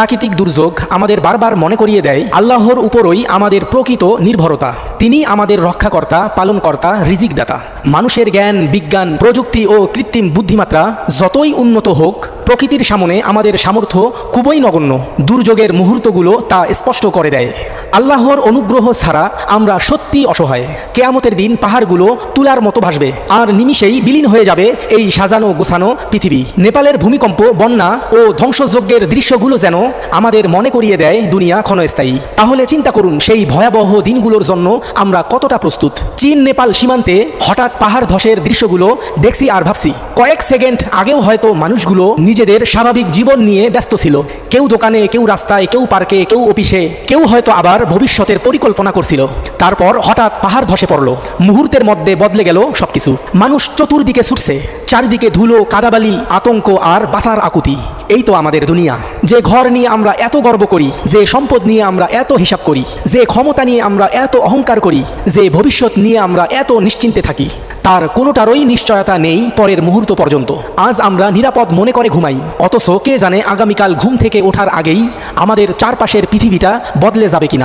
প্রাকৃতিক দুর্যোগ আমাদের বারবার মনে করিয়ে দেয় আল্লাহর উপরই আমাদের প্রকৃত নির্ভরতা। তিনি আমাদের রক্ষাকর্তা, পালনকর্তা, রিজিকদাতা। মানুষের জ্ঞান, বিজ্ঞান, প্রযুক্তি ও কৃত্রিম বুদ্ধিমাত্রা যতই উন্নত হোক, প্রকৃতির সামনে আমাদের সামর্থ্য খুবই নগণ্য। দুর্যোগের মুহূর্তগুলো তা স্পষ্ট করে দেয়। আল্লাহর অনুগ্রহ ছাড়া আমরা সত্যি অসহায়। কেয়ামতের দিন পাহাড়গুলো তুলার মতো ভাসবে, আর নিমিষেই বিলীন হয়ে যাবে এই সাজানো গোছানো পৃথিবী। নেপালের ভূমিকম্প, বন্যা ও ধ্বংসযজ্ঞের দৃশ্যগুলো যেন আমাদের মনে করিয়ে দেয় দুনিয়া ক্ষণস্থায়ী। তাহলে চিন্তা করুন, সেই ভয়াবহ দিনগুলোর জন্য আমরা কতটা প্রস্তুত। চীন নেপাল সীমান্তে হঠাৎ পাহাড় ধসের দৃশ্যগুলো দেখছি আর ভাবছি, কয়েক সেকেন্ড আগেও হয়তো মানুষগুলো নিজেদের স্বাভাবিক জীবন নিয়ে ব্যস্ত ছিল। কেউ দোকানে, কেউ রাস্তায়, কেউ পার্কে, কেউ অফিসে, কেউ হয়তো আবার ভবিষ্যতের পরিকল্পনা করছিল। তারপর হঠাৎ পাহাড় ধসে পড়ল, মুহূর্তের মধ্যে বদলে গেল সবকিছু। মানুষ চতুর্দিকে ছুটছে, চারিদিকে ধুলো, কাদাবালি, আতঙ্ক আর বাঁচার আকুতি। এই তো আমাদের দুনিয়া। যে ঘর নিয়ে আমরা এত গর্ব করি, যে সম্পদ নিয়ে আমরা এত হিসাব করি, যে ক্ষমতা নিয়ে আমরা এত অহংকার করি, যে ভবিষ্যৎ নিয়ে আমরা এত নিশ্চিন্তে থাকি, তার কোনোটারই নিশ্চয়তা নেই পরের মুহূর্ত পর্যন্ত। আজ আমরা নিরাপদ মনে করে ঘুমাই, অথচ কে জানে আগামীকাল ঘুম থেকে ওঠার আগেই আমাদের চারপাশের পৃথিবীটা বদলে যাবে কিনা।